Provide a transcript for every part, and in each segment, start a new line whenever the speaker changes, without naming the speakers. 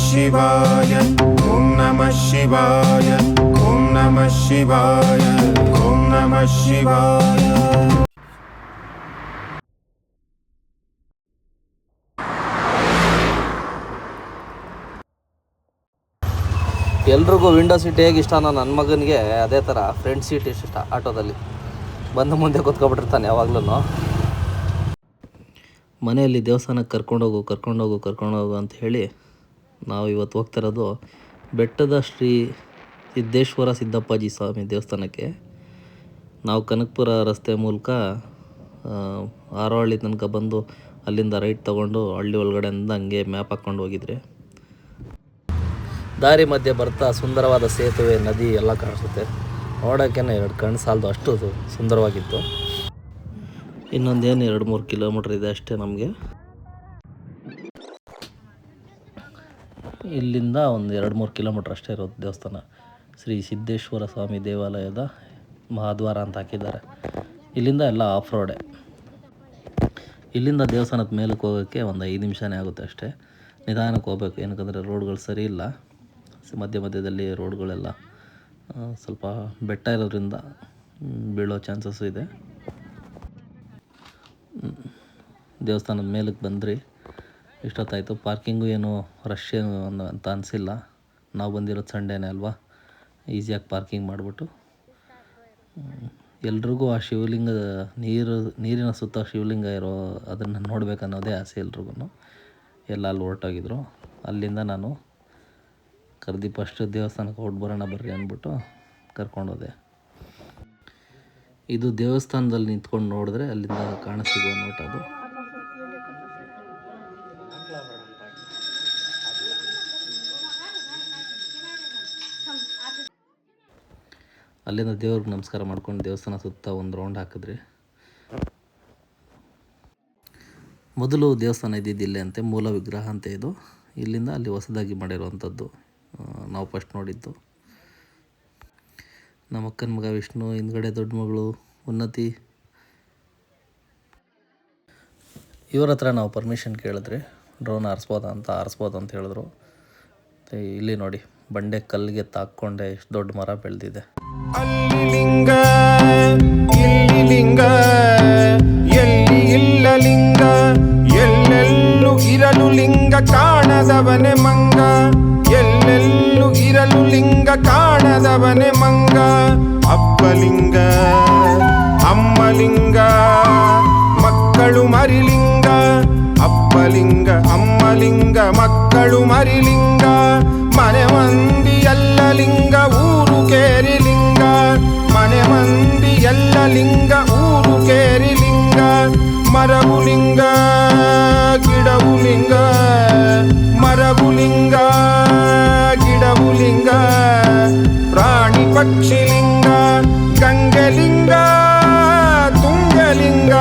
ಶಿವಾಯ ಓಂ ನಮಃ ಶಿವಾಯ ಓಂ ನಮಃ ಶಿವಾಯ ಓಂ ನಮಃ ಶಿವಾಯ.
ಎಲ್ರಿಗೂ ವಿಂಡೋ ಸೀಟ್ ಹೇಗೆ ಇಷ್ಟನೋ ನನ್ನ ಮಗನಿಗೆ ಅದೇ ಥರ ಫ್ರಂಟ್ ಸೀಟ್ ಇಷ್ಟ. ಆಟೋದಲ್ಲಿ ಬಂದು ಮುಂದೆ ಕೂತ್ಕೊಬಿಟ್ಟಿರ್ತಾನೆ ಯಾವಾಗ್ಲೂ. ಮನೆಯಲ್ಲಿ ದೇವಸ್ಥಾನಕ್ಕೆ ಕರ್ಕೊಂಡೋಗು ಅಂತ ಹೇಳಿ ನಾವು ಇವತ್ತು ಹೋಗ್ತಿರೋದು ಬೆಟ್ಟದ ಶ್ರೀ ಸಿದ್ದೇಶ್ವರ ಸಿದ್ದಪ್ಪಾಜಿ ಸ್ವಾಮಿ ದೇವಸ್ಥಾನಕ್ಕೆ. ನಾವು ಕನಕಪುರ ರಸ್ತೆ ಮೂಲಕ ಆರೋಹಳ್ಳಿ ತನಕ ಬಂದು ಅಲ್ಲಿಂದ ರೈಟ್ ತೊಗೊಂಡು ಹಳ್ಳಿ ಒಳಗಡೆಯಿಂದ ಹಂಗೆ ಮ್ಯಾಪ್ ಹಾಕ್ಕೊಂಡು ಹೋಗಿದ್ರಿ. ದಾರಿ ಮಧ್ಯೆ ಬರ್ತಾ ಸುಂದರವಾದ ಸೇತುವೆ, ನದಿ ಎಲ್ಲ ಕಾಣಿಸುತ್ತೆ. ನೋಡೋಕ್ಕೇ ಎರಡು ಕಣ್ಣು ಸಾಲದು, ಅಷ್ಟು ಸುಂದರವಾಗಿತ್ತು. ಇನ್ನೊಂದೇನು 2-3 ಕಿಲೋಮೀಟ್ರ್ ಇದೆ ಅಷ್ಟೇ ನಮಗೆ. ಇಲ್ಲಿಂದ ಒಂದು 2-3 ಕಿಲೋಮೀಟ್ರ್ ಅಷ್ಟೇ ಇರೋದು ದೇವಸ್ಥಾನ. ಶ್ರೀ ಸಿದ್ದೇಶ್ವರ ಸ್ವಾಮಿ ದೇವಾಲಯದ ಮಹಾದ್ವಾರ ಅಂತ ಹಾಕಿದ್ದಾರೆ. ಇಲ್ಲಿಂದ ಎಲ್ಲ ಆಫ್ ರೋಡೇ. ಇಲ್ಲಿಂದ ದೇವಸ್ಥಾನದ ಮೇಲಕ್ಕೆ ಹೋಗೋಕ್ಕೆ ಒಂದು 5 ನಿಮಿಷನೇ ಆಗುತ್ತೆ ಅಷ್ಟೇ. ನಿಧಾನಕ್ಕೆ ಹೋಗ್ಬೇಕು, ಏನಕ್ಕಂದರೆ ರೋಡ್ಗಳು ಸರಿ ಇಲ್ಲ. ಮಧ್ಯದಲ್ಲಿ ರೋಡ್ಗಳೆಲ್ಲ ಸ್ವಲ್ಪ ಬೆಟ್ಟ ಇರೋದ್ರಿಂದ ಬೀಳೋ ಚಾನ್ಸಸ್ಸು ಇದೆ. ದೇವಸ್ಥಾನದ ಮೇಲಕ್ಕೆ ಬಂದ್ರಿ, ಇಷ್ಟೊತ್ತಾಯಿತು. ಪಾರ್ಕಿಂಗು ಏನು ರಶ್ ಏನು ಅಂತ ಅನಿಸಿಲ್ಲ. ನಾವು ಬಂದಿರೋದು ಸಂಡೇನೇ ಅಲ್ವಾ, ಈಸಿಯಾಗಿ ಪಾರ್ಕಿಂಗ್ ಮಾಡಿಬಿಟ್ಟು ಎಲ್ರಿಗೂ ಆ ಶಿವಲಿಂಗ ನೀರಿನ ಸುತ್ತ ಶಿವಲಿಂಗ ಇರೋ ಅದನ್ನು ನೋಡಬೇಕನ್ನೋದೇ ಆಸೆ ಎಲ್ರಿಗೂ. ಎಲ್ಲ ಅಲ್ಲಿ ಹೊರಟೋಗಿದ್ರು. ಅಲ್ಲಿಂದ ನಾನು ಕರೆದು ಫಸ್ಟ್ ದೇವಸ್ಥಾನಕ್ಕೆ ಬರೋಣ ಬರ್ರಿ ಅಂದ್ಬಿಟ್ಟು ಕರ್ಕೊಂಡೋದೆ. ಇದು ದೇವಸ್ಥಾನದಲ್ಲಿ ನಿಂತ್ಕೊಂಡು ನೋಡಿದ್ರೆ ಅಲ್ಲಿಂದ ಕಾಣಸಿಗುವ ನೋಟ ಅದು. ಅಲ್ಲಿಂದ ದೇವ್ರಿಗೆ ನಮಸ್ಕಾರ ಮಾಡ್ಕೊಂಡು ದೇವಸ್ಥಾನ ಸುತ್ತ ಒಂದು ರೌಂಡ್ ಹಾಕಿದ್ರಿ. ಮೊದಲು ದೇವಸ್ಥಾನ ಇದ್ದಿದ್ದಿಲ್ಲೇ ಅಂತೆ, ಮೂಲ ವಿಗ್ರಹ ಅಂತ ಇದು. ಇಲ್ಲಿಂದ ಅಲ್ಲಿ ಹೊಸದಾಗಿ ಮಾಡಿರುವಂಥದ್ದು ನಾವು ಫಸ್ಟ್ ನೋಡಿದ್ದು. ನಮ್ಮ ಅಕ್ಕನ ಮಗ ವಿಷ್ಣು, ಹಿಂದ್ಗಡೆ ದೊಡ್ಡ ಮಗಳು ಉನ್ನತಿ, ಇವ್ರ ಹತ್ರ ನಾವು ಪರ್ಮಿಷನ್ ಕೇಳಿದ್ರಿ ಡ್ರೋನ್ ಆರಿಸ್ಬೋದು ಅಂತ ಹೇಳಿದ್ರು. ಇಲ್ಲಿ ನೋಡಿ, ಬಂಡೆ ಕಲ್ಲಿಗೆ ತಾಕ್ಕೊಂಡೆ ಎಷ್ಟು ದೊಡ್ಡ ಮರ ಬೆಳೆದಿದೆ.
ಅಲ್ಲಿ ಲಿಂಗ ಇಲ್ಲಿ ಲಿಂಗ ಎಲ್ಲಿ ಇಲ್ಲ ಲಿಂಗ, ಎಲ್ಲೆಲ್ಲೂ ಇರಲು ಲಿಂಗ ಕಾಣದವನೆ ಮಂಗ, ಎಲ್ಲೆಲ್ಲೂ ಇರಲು ಲಿಂಗ ಕಾಣದವನೆ ಮಂಗ. ಅಪ್ಪಲಿಂಗ ಅಮ್ಮಲಿಂಗ ಮಕ್ಕಳು ಮರಿಲಿಂಗ, ಅಪ್ಪಲಿಂಗ ಅಮ್ಮಲಿಂಗ ಮಕ್ಕಳು ಮರಿಲಿಂಗ. ಮನೆ ಮಂದಿ ಎಲ್ಲ ಲಿಂಗ ಊರು ಕೇರಿ ಲಿಂಗ, ಮನೆ ಮಂದಿ ಎಲ್ಲ ಲಿಂಗ ಊರು ಕೇರಿ ಲಿಂಗ. ಮರವು ಲಿಂಗ ಗಿಡವು ಲಿಂಗ, ಮರವು ಲಿಂಗ ಗಿಡವು ಲಿಂಗ. ಪ್ರಾಣಿ ಪಕ್ಷಿ ಲಿಂಗ, ಗಂಗೆ ಲಿಂಗ ತುಂಗಲಿಂಗ,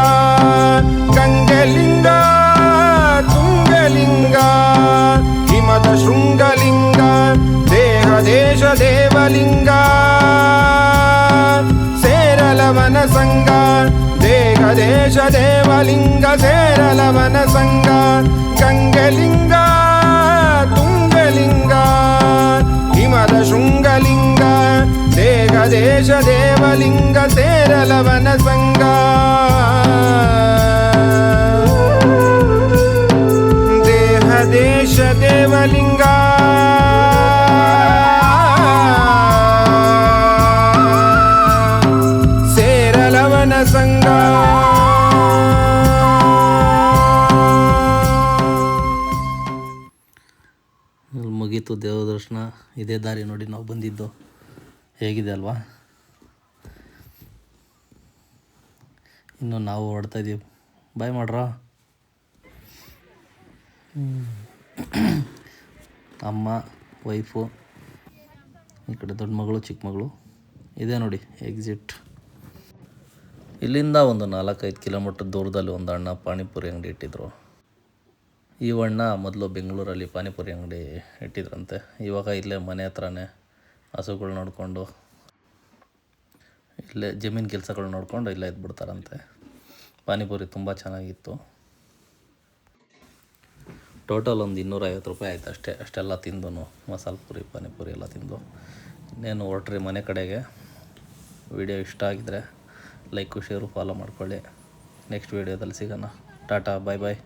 ಗಂಗೆ ಲಿಂಗ ತುಂಗಲಿಂಗ. ಹಿಮದ ಶೃಂಗಲಿಂಗ, ದೇಹ ದೇಶ ದೇವಲಿಂಗ. ಸೇರಲವನ ಸಂಗ, ದೇಹ ದೇಶ ದೇವಲಿಂಗ ಸೇರಲವನ ಸಂಗ. ಗಂಗೆಲಿಂಗ ತುಂಗಲಿಂಗ, ಹಿಮದ ಶೃಂಗಲಿಂಗ, ದೇಹ ದೇಶ ದೇವಲಿಂಗ ಸೇರಲವನ ಸಂಗ. ದೇಹ ದೇಶ ದೇವಲಿಂಗ, ಸೇರಲವನ ಸಂಗ.
ಮುಗೀತು ದೇವ ದರ್ಶನ. ಇದೇ ದಾರಿ ನೋಡಿ ನಾವು ಬಂದಿದ್ದು. ಹೇಗಿದೆ ಅಲ್ವಾ? ಇನ್ನು ನಾವು ಹೊರಡ್ತಾ ಇದ್ದೀವಿ. ಬಾಯ್ ಮಾಡ್ರ. ಅಮ್ಮ, ವೈಫು, ಈ ಕಡೆ ದೊಡ್ಡ ಮಗಳು, ಚಿಕ್ಕ ಮಗಳು. ಇದೇ ನೋಡಿ ಎಕ್ಸಿಟ್. ಇಲ್ಲಿಂದ ಒಂದು 4-5 ಕಿಲೋಮೀಟ್ರ್ ದೂರದಲ್ಲಿ ಒಂದು ಅಣ್ಣ ಪಾನಿಪುರಿ ಅಂಗಡಿ ಇಟ್ಟಿದ್ರು. ಈ ಅಣ್ಣ ಮೊದಲು ಬೆಂಗಳೂರಲ್ಲಿ ಪಾನಿಪುರಿ ಅಂಗಡಿ ಇಟ್ಟಿದ್ರಂತೆ. ಇವಾಗ ಇಲ್ಲೇ ಮನೆ ಹತ್ರನೇ ಹಸುಗಳು ನೋಡಿಕೊಂಡು, ಇಲ್ಲೇ ಜಮೀನು ಕೆಲಸಗಳು ನೋಡಿಕೊಂಡು ಇಲ್ಲೇ ಇದ್ಬಿಡ್ತಾರಂತೆ. ಪಾನಿಪುರಿ ತುಂಬ ಚೆನ್ನಾಗಿತ್ತು. ಟೋಟಲ್ ಒಂದು 250 ರೂಪಾಯಿ ಆಯ್ತು ಅಷ್ಟೇ. ಅಷ್ಟೆಲ್ಲ ತಿಂದು ಮಸಾಲೆ ಪೂರಿ ಪಾನಿಪುರಿ ಎಲ್ಲ ತಿಂದು ಇನ್ನೇನು ಹೊರಟ್ರಿ ಮನೆ ಕಡೆಗೆ. ವಿಡಿಯೋ ಇಷ್ಟ ಆಗಿದ್ರೆ ಲೈಕು ಶೇರು ಫಾಲೋ ಮಾಡ್ಕೊಳ್ಳಿ. ನೆಕ್ಸ್ಟ್ ವೀಡಿಯೋದಲ್ಲಿ ಸಿಗೋಣ. ಟಾಟಾ, ಬಾಯ್ ಬಾಯ್.